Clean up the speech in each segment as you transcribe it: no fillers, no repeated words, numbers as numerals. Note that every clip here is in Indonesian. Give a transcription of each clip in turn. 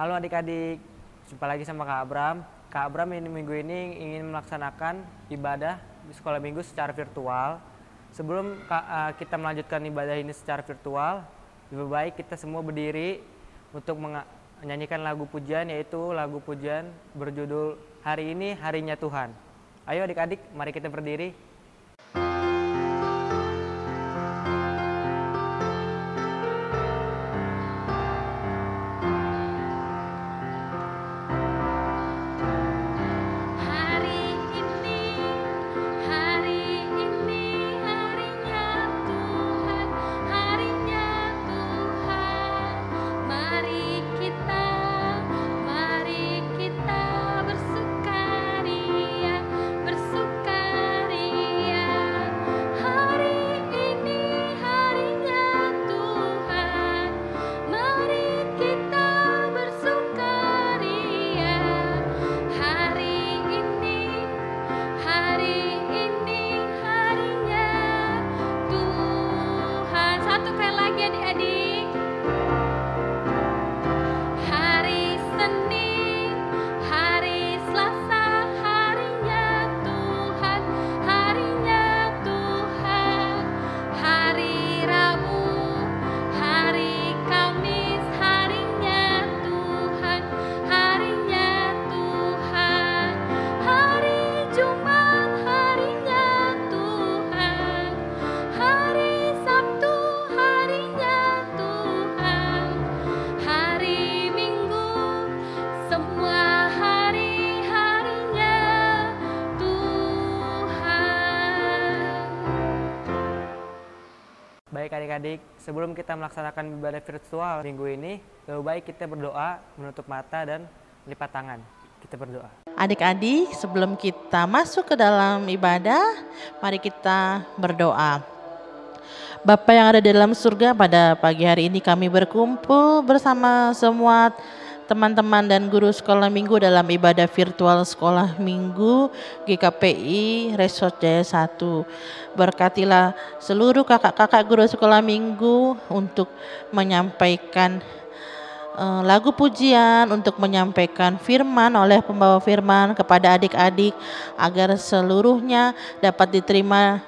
Halo adik-adik, jumpa lagi sama Kak Abram. Kak Abram ini minggu ini ingin melaksanakan ibadah di sekolah minggu secara virtual. Sebelum kita melanjutkan ibadah ini secara virtual, lebih baik kita semua berdiri untuk menyanyikan lagu pujian, yaitu lagu pujian berjudul Hari Ini Harinya Tuhan. Ayo adik-adik, mari kita berdiri. Baik adik-adik, sebelum kita melaksanakan ibadah virtual minggu ini, lebih baik kita berdoa, menutup mata dan melipat tangan. Kita berdoa. Adik-adik, sebelum kita masuk ke dalam ibadah, mari kita berdoa. Bapa yang ada di dalam surga, pada pagi hari ini kami berkumpul bersama semua teman-teman dan guru sekolah minggu dalam ibadah virtual sekolah minggu GKPI Resort Jaya 1. Berkatilah seluruh kakak-kakak guru sekolah minggu untuk menyampaikan lagu pujian, untuk menyampaikan firman oleh pembawa firman kepada adik-adik agar seluruhnya dapat diterima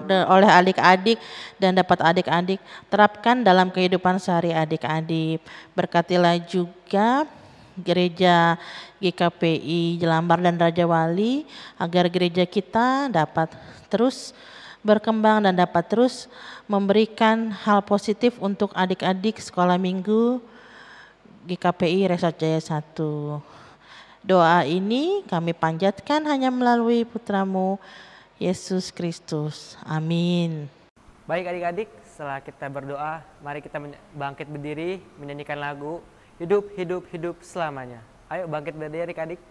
oleh adik-adik dan dapat adik-adik terapkan dalam kehidupan sehari adik-adik. Berkatilah juga gereja GKPI Jelambar dan Raja Wali agar gereja kita dapat terus berkembang dan dapat terus memberikan hal positif untuk adik-adik sekolah minggu GKPI Resort Jaya 1. Doa ini kami panjatkan hanya melalui putramu Yesus Kristus. Amin. Baik adik-adik, setelah kita berdoa, mari kita bangkit berdiri menyanyikan lagu Hidup, Hidup, Hidup Selamanya. Ayo bangkit berdiri adik-adik.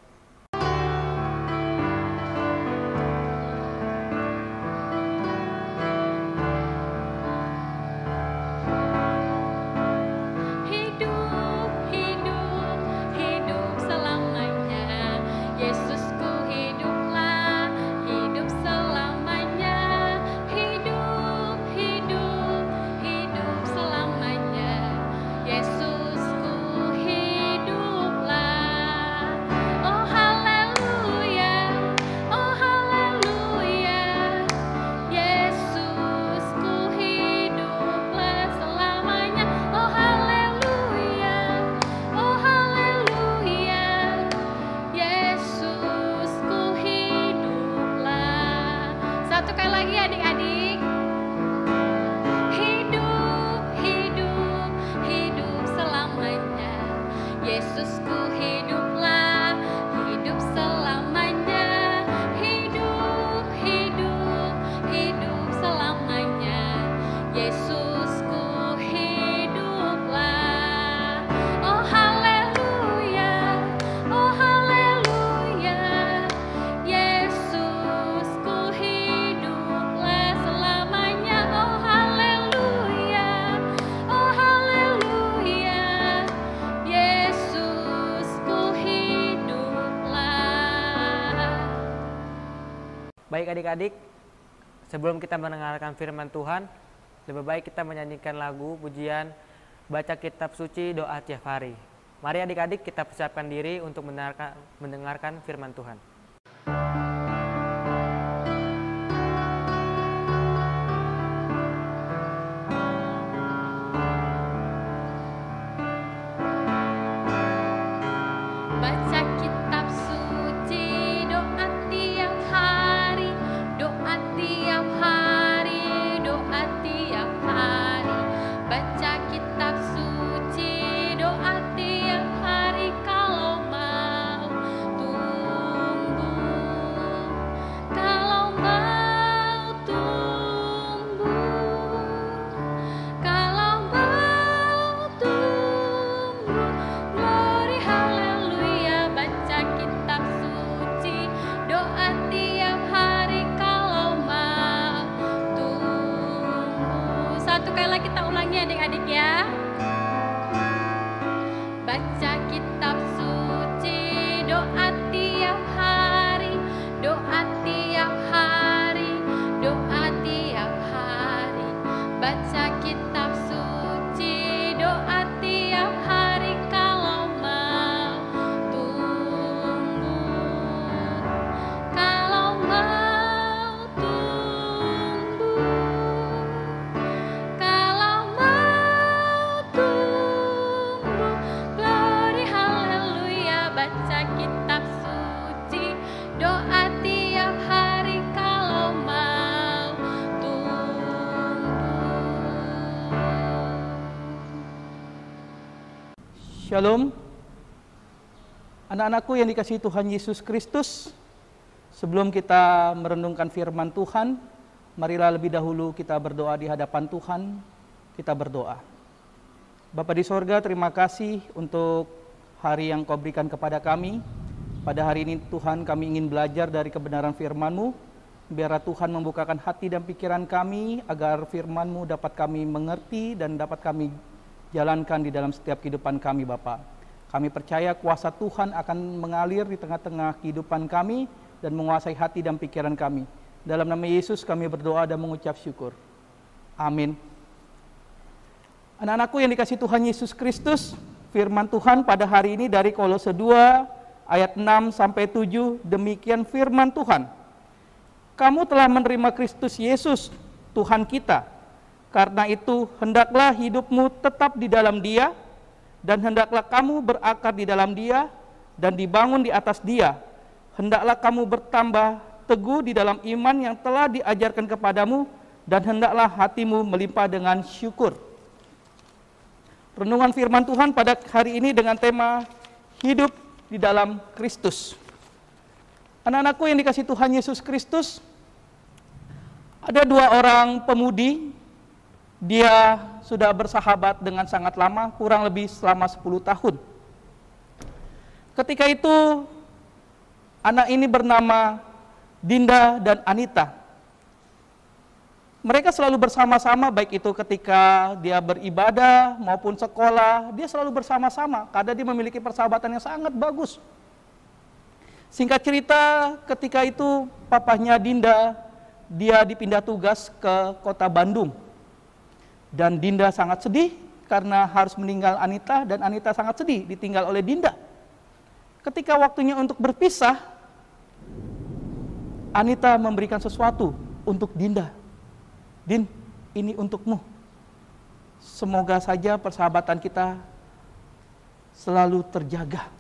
Baik adik-adik, sebelum kita mendengarkan firman Tuhan, lebih baik kita menyanyikan lagu pujian Baca Kitab Suci Doa Tiap Hari. Mari adik-adik kita persiapkan diri untuk mendengarkan firman Tuhan. Baca kitab suci, doa tiap hari, doa tiap hari, doa tiap hari. Baca kitab suci, doa tiap hari kalau mau tumbuh. Kalau mau tumbuh. Kalau mau tumbuh. Glory haleluya. Baca kitab suci, doa tiap hari kalau mau tumbuh. Satu kali lagi kita ulangi adik-adik ya. Baca kitab suci, doa tiap hari, doa tiap hari, doa tiap hari. Baca kitab suci, doa tiap hari kalau mau tumbuh. Kalau mau tumbuh. Kalau mau tumbuh. Glory haleluya. Baca kitab suci, doa tiap hari kalau mau tumbuh. Shalom, anak-anakku yang dikasihi Tuhan Yesus Kristus. Sebelum kita merenungkan firman Tuhan, marilah lebih dahulu kita berdoa di hadapan Tuhan. Kita berdoa. Bapa di sorga, terima kasih untuk hari yang Kau berikan kepada kami. Pada hari ini Tuhan, kami ingin belajar dari kebenaran firman-Mu. Biarlah Tuhan membukakan hati dan pikiran kami, agar firman-Mu dapat kami mengerti dan dapat kami jalankan di dalam setiap kehidupan kami, Bapa. Kami percaya kuasa Tuhan akan mengalir di tengah-tengah kehidupan kami dan menguasai hati dan pikiran kami. Dalam nama Yesus kami berdoa dan mengucap syukur. Amin. Anak-anakku yang dikasihi Tuhan Yesus Kristus, firman Tuhan pada hari ini dari Kolose 2 ayat 6 sampai 7, demikian firman Tuhan. Kamu telah menerima Kristus Yesus, Tuhan kita. Karena itu, hendaklah hidupmu tetap di dalam Dia, dan hendaklah kamu berakar di dalam Dia, dan dibangun di atas Dia. Hendaklah kamu bertambah teguh di dalam iman yang telah diajarkan kepadamu, dan hendaklah hatimu melimpah dengan syukur. Renungan firman Tuhan pada hari ini dengan tema hidup di dalam Kristus. Anak-anakku yang dikasihi Tuhan Yesus Kristus, ada dua orang pemudi. Dia sudah bersahabat dengan sangat lama, kurang lebih selama 10 tahun. Ketika itu, anak ini bernama Dinda dan Anita. Mereka selalu bersama-sama, baik itu ketika dia beribadah maupun sekolah, dia selalu bersama-sama, karena dia memiliki persahabatan yang sangat bagus. Singkat cerita, ketika itu papahnya Dinda, dia dipindah tugas ke kota Bandung. Dan Dinda sangat sedih karena harus meninggal Anita, dan Anita sangat sedih ditinggal oleh Dinda. Ketika waktunya untuk berpisah, Anita memberikan sesuatu untuk Dinda. Din, ini untukmu. Semoga saja persahabatan kita selalu terjaga.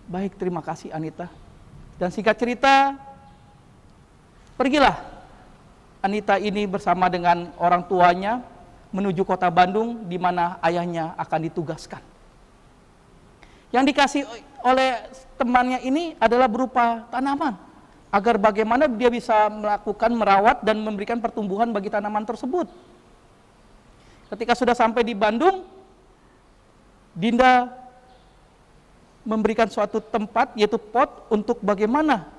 Baik, terima kasih Anita. Dan singkat cerita, pergilah Anita ini bersama dengan orang tuanya menuju kota Bandung, di mana ayahnya akan ditugaskan. Yang dikasih oleh temannya ini adalah berupa tanaman, agar bagaimana dia bisa melakukan merawat dan memberikan pertumbuhan bagi tanaman tersebut. Ketika sudah sampai di Bandung, Dinda memberikan suatu tempat, yaitu pot, untuk bagaimana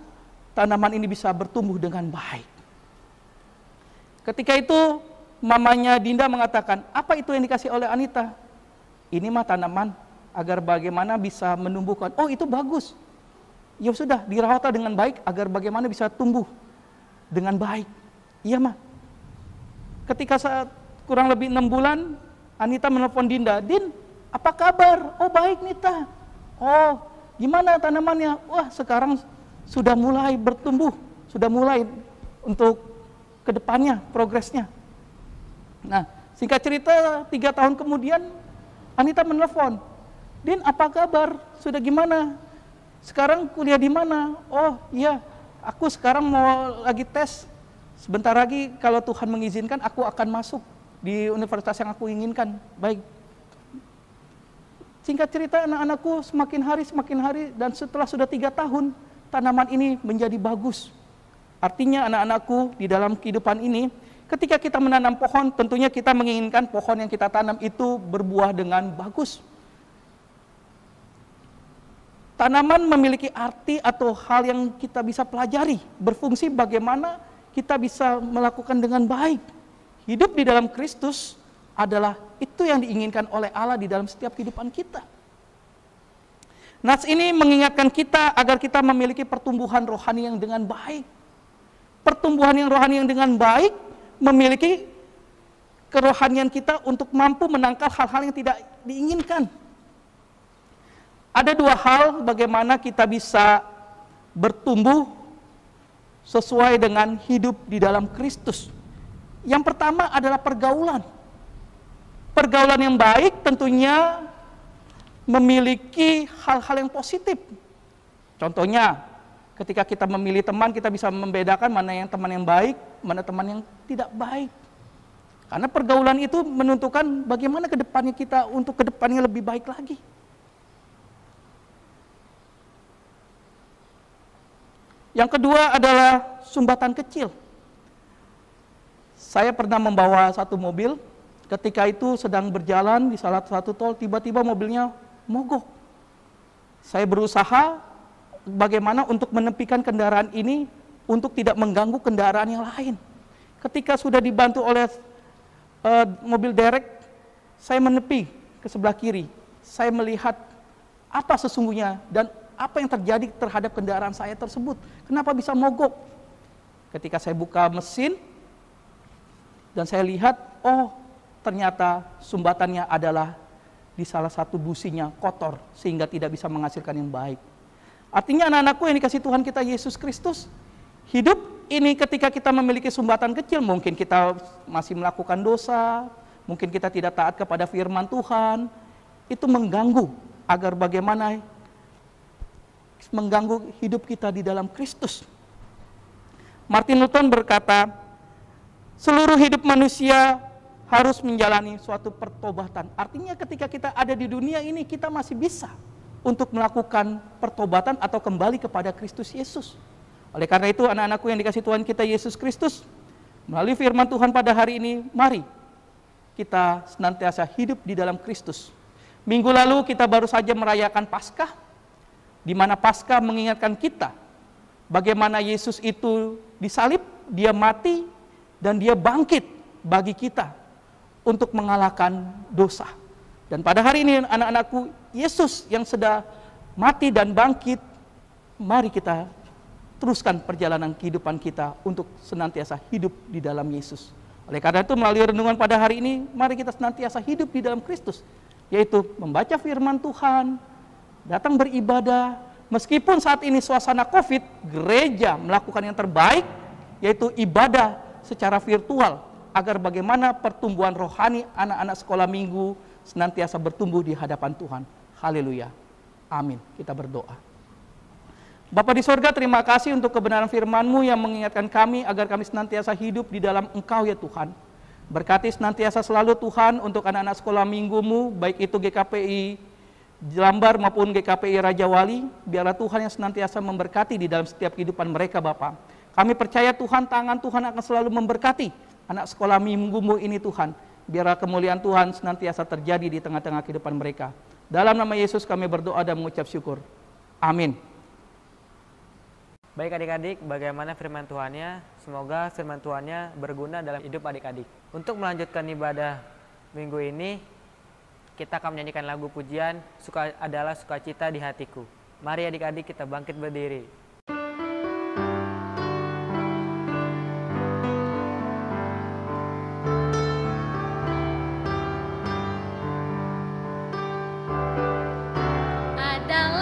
tanaman ini bisa bertumbuh dengan baik. Ketika itu, mamanya Dinda mengatakan, apa itu yang dikasih oleh Anita? Ini mah tanaman, agar bagaimana bisa menumbuhkan. Oh, itu bagus. Ya sudah, dirawat dengan baik, agar bagaimana bisa tumbuh dengan baik. Iya mah. Ketika saat kurang lebih 6 bulan, Anita menelpon Dinda, Din, apa kabar? Oh baik Nita, Oh, gimana tanamannya? Wah, sekarang sudah mulai bertumbuh, sudah mulai untuk kedepannya, progresnya. Nah, singkat cerita 3 tahun kemudian Anita menelpon, Din, apa kabar? Sudah gimana? Sekarang kuliah di mana? Oh iya, aku sekarang mau lagi tes. Sebentar lagi kalau Tuhan mengizinkan aku akan masuk di universitas yang aku inginkan. Baik. Singkat cerita anak-anakku semakin hari dan setelah sudah 3 tahun tanaman ini menjadi bagus. Artinya anak-anakku di dalam kehidupan ini, ketika kita menanam pohon, tentunya kita menginginkan pohon yang kita tanam itu berbuah dengan bagus. Tanaman memiliki arti atau hal yang kita bisa pelajari, berfungsi bagaimana kita bisa melakukan dengan baik. Hidup di dalam Kristus adalah itu yang diinginkan oleh Allah di dalam setiap kehidupan kita. Nats ini mengingatkan kita agar kita memiliki pertumbuhan rohani yang dengan baik. Pertumbuhan yang rohani yang dengan baik memiliki kerohanian kita untuk mampu menangkal hal-hal yang tidak diinginkan. Ada 2 hal bagaimana kita bisa bertumbuh sesuai dengan hidup di dalam Kristus. Yang pertama adalah pergaulan. Pergaulan yang baik tentunya memiliki hal-hal yang positif. Contohnya, ketika kita memilih teman, kita bisa membedakan mana yang teman yang baik, mana teman yang tidak baik. Karena pergaulan itu menentukan bagaimana kedepannya kita untuk kedepannya lebih baik lagi. Yang kedua adalah sumbatan kecil. Saya pernah membawa satu mobil, ketika itu sedang berjalan di salah satu tol, tiba-tiba mobilnya mogok. Saya berusaha bagaimana untuk menepikan kendaraan ini untuk tidak mengganggu kendaraan yang lain. Ketika sudah dibantu oleh mobil derek, saya menepi ke sebelah kiri. Saya melihat apa sesungguhnya dan apa yang terjadi terhadap kendaraan saya tersebut. Kenapa bisa mogok? Ketika saya buka mesin dan saya lihat, oh ternyata sumbatannya adalah di salah satu businya kotor sehingga tidak bisa menghasilkan yang baik. Artinya anak-anakku yang dikasih Tuhan kita Yesus Kristus, hidup ini ketika kita memiliki sumbatan kecil, mungkin kita masih melakukan dosa, mungkin kita tidak taat kepada firman Tuhan, itu mengganggu agar bagaimana mengganggu hidup kita di dalam Kristus. Martin Luther berkata, seluruh hidup manusia harus menjalani suatu pertobatan. Artinya ketika kita ada di dunia ini, kita masih bisa untuk melakukan pertobatan atau kembali kepada Kristus Yesus. Oleh karena itu anak-anakku yang dikasih Tuhan kita Yesus Kristus, melalui firman Tuhan pada hari ini, mari kita senantiasa hidup di dalam Kristus. Minggu lalu kita baru saja merayakan Paskah, di mana Paskah mengingatkan kita bagaimana Yesus itu disalib, dia mati, dan dia bangkit bagi kita untuk mengalahkan dosa. Dan pada hari ini anak-anakku, Yesus yang sudah mati dan bangkit, mari kita teruskan perjalanan kehidupan kita untuk senantiasa hidup di dalam Yesus. Oleh karena itu melalui renungan pada hari ini, mari kita senantiasa hidup di dalam Kristus, yaitu membaca firman Tuhan, datang beribadah. Meskipun saat ini suasana COVID, gereja melakukan yang terbaik, yaitu ibadah secara virtual, agar bagaimana pertumbuhan rohani anak-anak sekolah minggu senantiasa bertumbuh di hadapan Tuhan. Haleluya. Amin. Kita berdoa. Bapa di sorga, terima kasih untuk kebenaran firman-Mu yang mengingatkan kami agar kami senantiasa hidup di dalam Engkau ya Tuhan. Berkati senantiasa selalu Tuhan untuk anak-anak sekolah minggu-Mu, baik itu GKPI Jelambar maupun GKPI Raja Wali, biarlah Tuhan yang senantiasa memberkati di dalam setiap kehidupan mereka Bapa. Kami percaya Tuhan, tangan Tuhan akan selalu memberkati anak sekolah minggu-Mu ini Tuhan. Biarlah kemuliaan Tuhan senantiasa terjadi di tengah-tengah kehidupan mereka. Dalam nama Yesus kami berdoa dan mengucap syukur. Amin. Baik adik-adik, bagaimana firman Tuhannya? Semoga firman Tuhannya berguna dalam hidup adik-adik. Untuk melanjutkan ibadah minggu ini, kita akan menyanyikan lagu pujian adalah sukacita di hatiku. Mari adik-adik kita bangkit berdiri. Adalah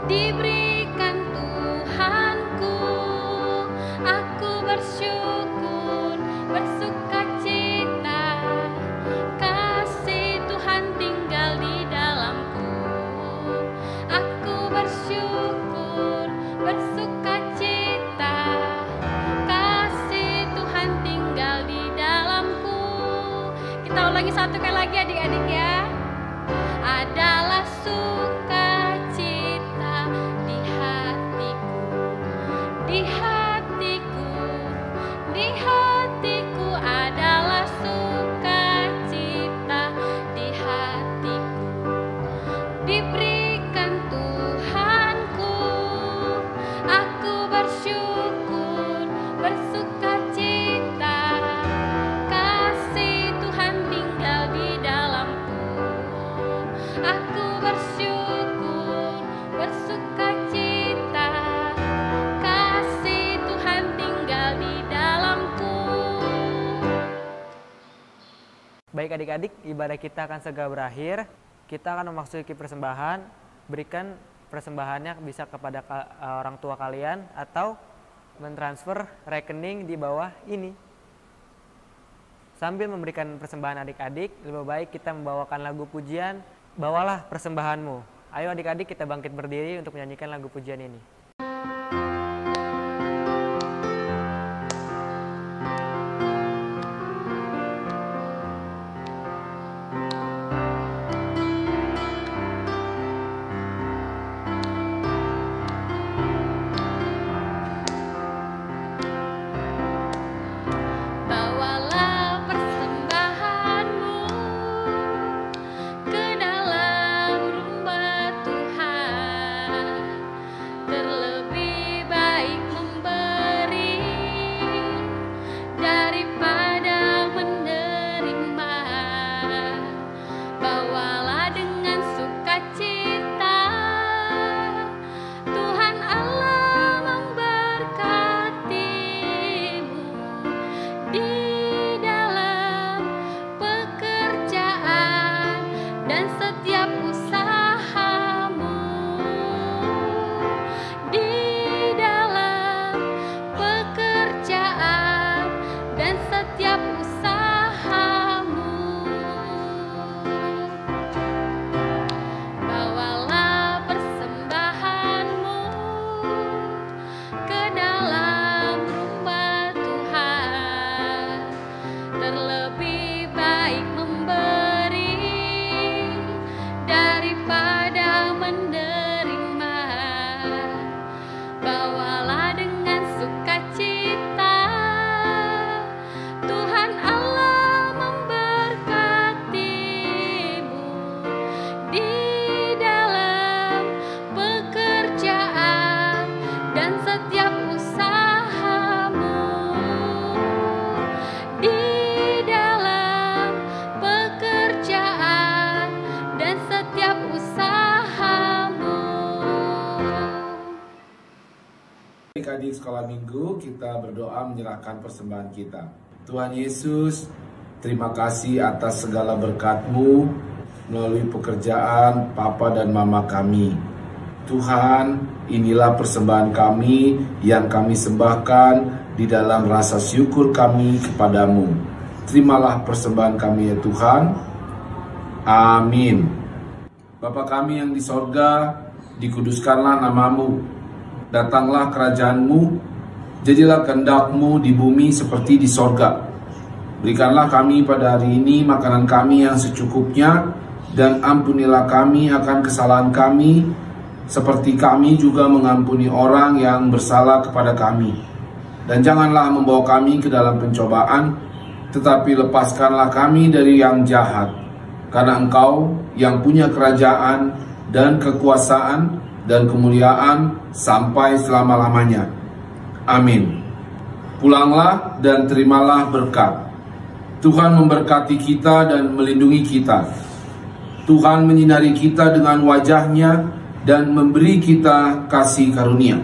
diberikan Tuhanku. Aku bersyukur, bersukacita, kasih Tuhan tinggal di dalamku. Aku bersyukur, bersukacita, kasih Tuhan tinggal di dalamku. Kita ulangi satu kali lagi adik-adik ya. Adalah sukacita di hatiku, di hatiku, di hatiku adalah sukacita di hatiku. Diberikan Tuhanku, aku bersyukur, bersukacita, kasih Tuhan tinggal di dalamku. Aku bersyukur, bersukacita, kasih Tuhan tinggal di dalamku. Baik adik-adik, ibadah kita akan segera berakhir. Kita akan memasuki persembahan. Berikan persembahannya bisa kepada orang tua kalian atau mentransfer rekening di bawah ini. Sambil memberikan persembahan adik-adik, lebih baik kita membawakan lagu pujian, Bawalah Persembahanmu. Ayo adik-adik kita bangkit berdiri untuk menyanyikan lagu pujian ini. Bawalah persembahanmu ke dalam rumah Tuhan. Terlebih baik memberi daripada menerima. Bawalah dengan sukacita, Tuhan Allah memberkatimu di dalam pekerjaan dan setiap usahamu. Di dalam pekerjaan dan setiap usahamu. Bawalah persembahanmu ke dalam rumah Tuhan. Terlebih baik memberi daripada menerima. Bawalah dengan sukacita, Tuhan Allah memberkatimu di dalam pekerjaan dan setiap usahamu. Di dalam pekerjaan dan setiap usahamu. Adik-adik sekolah minggu, kita berdoa menyerahkan persembahan kita. Tuhan Yesus, terima kasih atas segala berkat-Mu melalui pekerjaan Papa dan Mama kami. Tuhan, inilah persembahan kami yang kami sembahkan di dalam rasa syukur kami kepadamu. Terimalah persembahan kami ya Tuhan. Amin. Bapa kami yang di sorga, dikuduskanlah namamu. Datanglah kerajaan-Mu, jadilah kehendak-Mu di bumi seperti di sorga. Berikanlah kami pada hari ini makanan kami yang secukupnya, dan ampunilah kami akan kesalahan kami, seperti kami juga mengampuni orang yang bersalah kepada kami. Dan janganlah membawa kami ke dalam pencobaan, tetapi lepaskanlah kami dari yang jahat. Karena Engkau yang punya kerajaan dan kekuasaan dan kemuliaan sampai selama-lamanya. Amin. Pulanglah dan terimalah berkat. Tuhan memberkati kita dan melindungi kita. Tuhan menyinari kita dengan wajah-Nya dan memberi kita kasih karunia.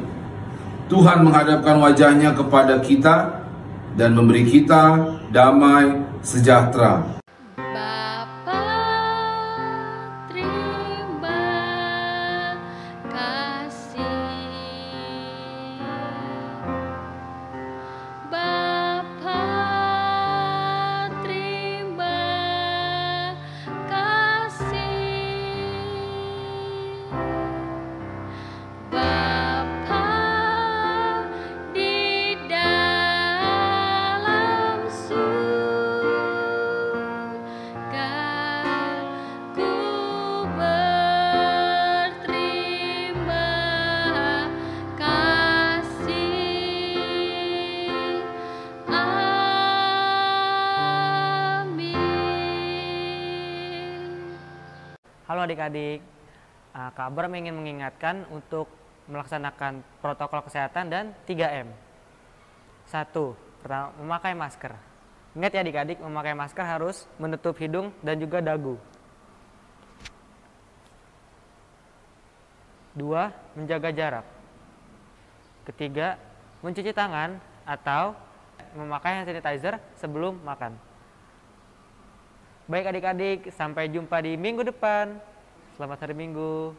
Tuhan menghadapkan wajah-Nya kepada kita dan memberi kita damai sejahtera. Bapa, terima kasih. Halo adik-adik, Kak Abram ingin mengingatkan untuk melaksanakan protokol kesehatan dan 3M. 1. Pertama, memakai masker. Ingat ya adik-adik, memakai masker harus menutup hidung dan juga dagu. 2. Menjaga jarak. Ketiga, mencuci tangan atau memakai hand sanitizer sebelum makan. Baik adik-adik, sampai jumpa di minggu depan. Selamat hari Minggu.